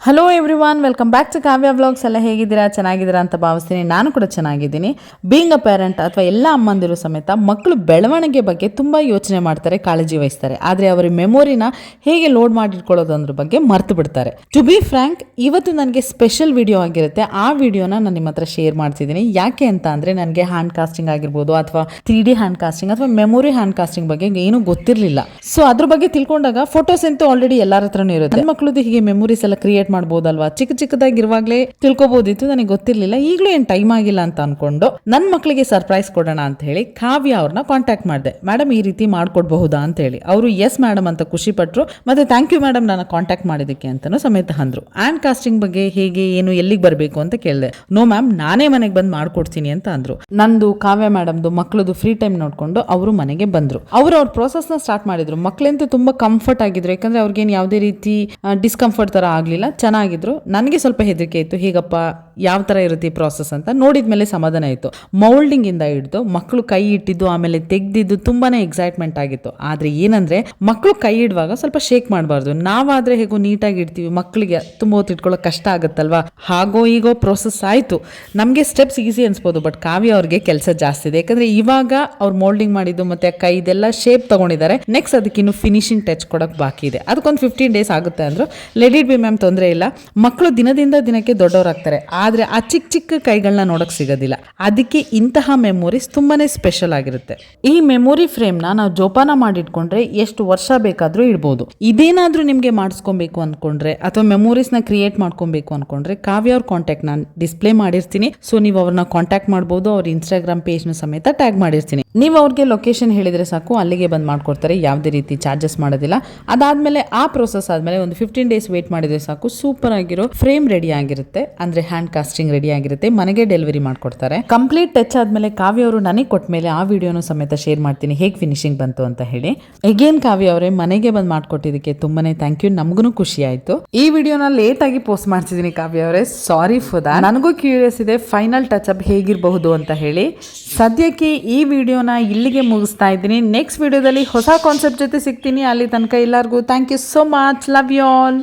Hello everyone, welcome back to Kavya vlogs. ಎಲ್ಲ ಹೇಗಿದ್ದೀರಾ? ಚೆನ್ನಾಗಿದ್ದೀರಾ ಅಂತ ಭಾವಿಸ್ತೀನಿ. ನಾನು ಕೂಡ ಚೆನ್ನಾಗಿದ್ದೀನಿ. ಬೀಯಿಂಗ್ ಅ ಪೇರೆಂಟ್ ಅಥವಾ ಎಲ್ಲ ಅಮ್ಮಂದಿರು ಸಮೇತ ಮಕ್ಕಳು ಬೆಳವಣಿಗೆ ಬಗ್ಗೆ ತುಂಬ ಯೋಚನೆ ಮಾಡ್ತಾರೆ, ಕಾಳಜಿ ವಹಿಸ್ತಾರೆ. ಆದರೆ ಅವರ ಮೆಮೊರಿನ ಹೇಗೆ ಲೋಡ್ ಮಾಡಿಟ್ಕೊಳ್ಳೋದು ಅನ್ನೋದ್ರ ಬಗ್ಗೆ ಮರ್ತು ಬಿಡ್ತಾರೆ. ಟು ಬಿ ಫ್ರ್ಯಾಂಕ್, ಇವತ್ತು ನನಗೆ ಸ್ಪೆಷಲ್ ವಿಡಿಯೋ ಆಗಿರುತ್ತೆ. ಆ ವಿಡಿಯೋನ ನಾನು ನಿಮ್ಮ ಹತ್ರ ಶೇರ್ ಮಾಡ್ತಿದ್ದೀನಿ. ಯಾಕೆ ಅಂತ ಅಂದರೆ ನನಗೆ ಹ್ಯಾಂಡ್ ಕಾಸ್ಟಿಂಗ್ ಆಗಿರ್ಬೋದು ಅಥವಾ 3D ಹ್ಯಾಂಡ್ ಕಾಸ್ಟಿಂಗ್ ಅಥವಾ ಮೆಮೊರಿ ಹ್ಯಾಂಡ್ ಕಾಸ್ಟಿಂಗ್ ಬಗ್ಗೆ ಏನೂ ಗೊತ್ತಿರಲಿಲ್ಲ. ಸೊ ಅದ್ರ ಬಗ್ಗೆ ತಿಳ್ಕೊಂಡಾಗ ಫೋಟೋಸ್ ಅಂತೂ ಆಲ್ರೆಡಿ ಎಲ್ಲರ ಹತ್ರನೂ ಇರುತ್ತೆ. ನನ್ನ ಮಕ್ಕಳದ್ದು ಹೀಗೆ ಮೆಮೊರೀಸ್ ಎಲ್ಲ ಕ್ರಿಯೇಟ್ ಮಾಡ್ಬೋದಲ್ವಾ, ಚಿಕ್ಕದಾಗಿರುವಾಗಲೇ ತಿಳ್ಕೊಬೋದಿತ್ತು, ನನಗೆ ಗೊತ್ತಿರಲಿಲ್ಲ. ಈಗಲೂ ಏನು ಟೈಮ್ ಆಗಿಲ್ಲ ಅಂತ ಅನ್ಕೊಂಡು ನನ್ನ ಮಕ್ಕಳಿಗೆ ಸರ್ಪ್ರೈಸ್ ಕೊಡೋಣ ಅಂತ ಹೇಳಿ ಕಾವ್ಯ ಅವ್ರನ್ನ ಕಾಂಟ್ಯಾಕ್ಟ್ ಮಾಡಿದೆ. ಮೇಡಮ್, ಈ ರೀತಿ ಮಾಡ್ಕೊಡ್ಬಹುದಾ ಅಂತ ಹೇಳಿ. ಅವರು ಎಸ್ ಮೇಡಮ್ ಅಂತ ಖುಷಿ ಪಟ್ರು. ಮತ್ತೆ ಥ್ಯಾಂಕ್ ಯು ಮೇಡಮ್ ನಾನು ಕಾಂಟ್ಯಾಕ್ಟ್ ಮಾಡಿದಕ್ಕೆ ಅಂತಾನು ಸಮೇತ ಅಂದ್ರು. ಹ್ಯಾಂಡ್ ಕಾಸ್ಟಿಂಗ್ ಬಗ್ಗೆ ಹೇಗೆ ಏನು ಎಲ್ಲಿಗೆ ಬರಬೇಕು ಅಂತ ಕೇಳಿದೆ. ನೋ ಮ್ಯಾಮ್, ನಾನೇ ಮನೆಗೆ ಬಂದು ಮಾಡ್ಕೊಡ್ತೀನಿ ಅಂತ ಅಂದ್ರು. ನಂದು ಕಾವ್ಯ ಮೇಡಮ್ದು ಮಕ್ಕಳದು ಫ್ರೀ ಟೈಮ್ ನೋಡ್ಕೊಂಡು ಅವರು ಮನೆಗೆ ಬಂದ್ರು. ಅವ್ರ ಪ್ರೋಸೆಸ್ ನ ಸ್ಟಾರ್ಟ್ ಮಾಡಿದ್ರು. ಮಕ್ಕಳಂತೂ ತುಂಬಾ ಕಂಫರ್ಟ್ ಆಗಿದ್ರು, ಯಾಕಂದ್ರೆ ಅವ್ರಿಗೇನು ಯಾವುದೇ ರೀತಿ ಡಿಸ್ಕಂಫರ್ಟ್ ತರ ಆಗ್ಲಿಲ್ಲ, ಚೆನ್ನಾಗಿದ್ರು. ನನಗೆ ಸ್ವಲ್ಪ ಹೆದರಿಕೆ ಇತ್ತು, ಹೀಗಪ್ಪ ಯಾವ ತರ ಇರುತ್ತೆ ಈ ಪ್ರಾಸೆಸ್ ಅಂತ. ನೋಡಿದ್ಮೇಲೆ ಸಮಾಧಾನ ಆಯಿತು. ಮೌಲ್ಡಿಂಗ್ ಇಂದ ಹಿಡಿದು ಮಕ್ಕಳು ಕೈ ಇಟ್ಟಿದ್ದು ಆಮೇಲೆ ತೆಗ್ದಿದ್ದು ತುಂಬಾನೇ ಎಕ್ಸೈಟ್ಮೆಂಟ್ ಆಗಿತ್ತು. ಆದ್ರೆ ಏನಂದ್ರೆ ಮಕ್ಕಳು ಕೈ ಇಡುವಾಗ ಸ್ವಲ್ಪ ಶೇಕ್ ಮಾಡಬಾರ್ದು. ನಾವಾದ್ರೆ ಹೇಗೋ ನೀಟಾಗಿ ಇಡ್ತೀವಿ, ಮಕ್ಕಳಿಗೆ ತುಂಬ ಹೊತ್ತು ಇಟ್ಕೊಳ್ಳೋಕೆ ಕಷ್ಟ ಆಗುತ್ತಲ್ವಾ. ಹಾಗೋ ಈಗೋ ಪ್ರೋಸೆಸ್ ಆಯಿತು. ನಮಗೆ ಸ್ಟೆಪ್ಸ್ ಈಸಿ ಅನ್ಸ್ಬೋದು, ಬಟ್ ಕಾವ್ಯ ಅವ್ರಿಗೆ ಕೆಲಸ ಜಾಸ್ತಿ ಇದೆ. ಯಾಕಂದ್ರೆ ಇವಾಗ ಅವ್ರು ಮೋಲ್ಡಿಂಗ್ ಮಾಡಿದ್ದು ಮತ್ತೆ ಕೈದೆಲ್ಲ ಶೇಪ್ ತಗೊಂಡಿದ್ದಾರೆ. ನೆಕ್ಸ್ಟ್ ಅದಕ್ಕಿನ್ನು ಫಿನಿಶಿಂಗ್ ಟಚ್ ಕೊಡೋಕೆ ಬಾಕಿ ಇದೆ. ಅದಕ್ಕೊಂದು 15 days ಆಗುತ್ತೆ ಅಂದ್ರು. ಲೆಟ್ ಇಟ್ ಬಿ ಮ್ಯಾಮ್, ತೊಂದರೆ ಇಲ್ಲ. ಮಕ್ಕಳು ದಿನದಿಂದ ದಿನಕ್ಕೆ ದೊಡ್ಡವರಾಗ್ತಾರೆ, ಆದ್ರೆ ಆ ಚಿಕ್ಕ ಚಿಕ್ಕ ಕೈಗಳನ್ನ ನೋಡಕ್ ಸಿಗೋದಿಲ್ಲ. ಅದಕ್ಕೆ ಇಂತಹ ಮೆಮೊರೀಸ್ ತುಂಬಾನೇ ಸ್ಪೆಷಲ್ ಆಗಿರುತ್ತೆ. ಈ ಮೆಮೊರಿ ಫ್ರೇಮ್ ನಾವು ಜೋಪಾನ ಮಾಡಿಟ್ಕೊಂಡ್ರೆ ಎಷ್ಟು ವರ್ಷ ಬೇಕಾದ್ರೂ ಇಡ್ಬೋದು. ಇದೇನಾದ್ರೂ ನಿಮ್ಗೆ ಮಾಡಿಸ್ಕೊಬೇಕು ಅನ್ಕೊಂಡ್ರೆ ಅಥವಾ ಮೆಮೊರೀಸ್ ನ ಕ್ರಿಯೇಟ್ ಮಾಡ್ಕೊಬೇಕು ಅನ್ಕೊಂಡ್ರೆ ಕಾವ್ಯ ಅವ್ರ ಕಾಂಟ್ಯಾಕ್ಟ್ ನಾನು ಡಿಸ್ಪ್ಲೇ ಮಾಡಿರ್ತೀನಿ. ಸೊ ನೀವು ಅವ್ರನ್ನ ಕಾಂಟ್ಯಾಕ್ಟ್ ಮಾಡಬಹುದು. ಅವ್ರ ಇನ್ಸ್ಟಾಗ್ರಾಮ್ ಪೇಜ್ ನ ಸಮೇತ ಟ್ಯಾಗ್ ಮಾಡಿರ್ತೀನಿ. ನೀವು ಅವ್ರಿಗೆ ಲೊಕೇಶನ್ ಹೇಳಿದ್ರೆ ಸಾಕು, ಅಲ್ಲಿಗೆ ಬಂದು ಮಾಡ್ಕೊಡ್ತಾರೆ. ಯಾವುದೇ ರೀತಿ ಚಾರ್ಜಸ್ ಮಾಡೋದಿಲ್ಲ. ಅದಾದ್ಮೇಲೆ ಆ ಪ್ರೋಸೆಸ್ ಆದ್ಮೇಲೆ ಒಂದು 15 days ವೇಟ್ ಮಾಡಿದ್ರೆ ಸಾಕು, ಸೂಪರ್ ಆಗಿರೋ ಫ್ರೇಮ್ ರೆಡಿ ಆಗಿರುತ್ತೆ. ಅಂದ್ರೆ ಹ್ಯಾಂಡ್ ಕಾಸ್ಟಿಂಗ್ ರೆಡಿ ಆಗಿರುತ್ತೆ, ಮನೆಗೆ ಡೆಲಿವರಿ ಮಾಡ್ಕೊಡ್ತಾರೆ. ಕಂಪ್ಲೀಟ್ ಟಚ್ ಆದ್ಮೇಲೆ ಕಾವ್ಯ ಅವರು ನನಗೆ ಕೊಟ್ಟ ಮೇಲೆ ಆ ವಿಡಿಯೋನು ಸಮೇತ ಶೇರ್ ಮಾಡ್ತೀನಿ, ಹೇಗೆ ಫಿನಿಶಿಂಗ್ ಬಂತು ಅಂತ ಹೇಳಿ. ಅಗೇನ್ ಕಾವ್ಯ ಅವರೇ, ಮನೆಗೆ ಬಂದು ಮಾಡ್ಕೊಟ್ಟಿದ್ದಕ್ಕೆ ತುಂಬಾನೇ ಥ್ಯಾಂಕ್ ಯು. ನಮಗೂ ಖುಷಿ ಆಯ್ತು. ಈ ವಿಡಿಯೋನ ಲೇಟ್ ಆಗಿ ಪೋಸ್ಟ್ ಮಾಡ್ತಿದ್ದೀನಿ ಕಾವ್ಯ ಅವರೇ, ಸಾರಿ ಫಾರ್ ದಟ್. ನನಗೂ ಕ್ಯೂರಿಯಸ್ ಇದೆ ಫೈನಲ್ ಟಚ್ ಅಪ್ ಹೇಗಿರಬಹುದು ಅಂತ ಹೇಳಿ. ಸದ್ಯಕ್ಕೆ ಈ ವಿಡಿಯೋನ ಇಲ್ಲಿಗೆ ಮುಗಿಸ್ತಾ ಇದ್ದೀನಿ. ನೆಕ್ಸ್ಟ್ ವಿಡಿಯೋದಲ್ಲಿ ಹೊಸ ಕಾನ್ಸೆಪ್ಟ್ ಜೊತೆ ಸಿಗ್ತೀನಿ. ಅಲ್ಲಿ ತನಕ ಎಲ್ಲರಿಗೂ thank you so much. Love you all.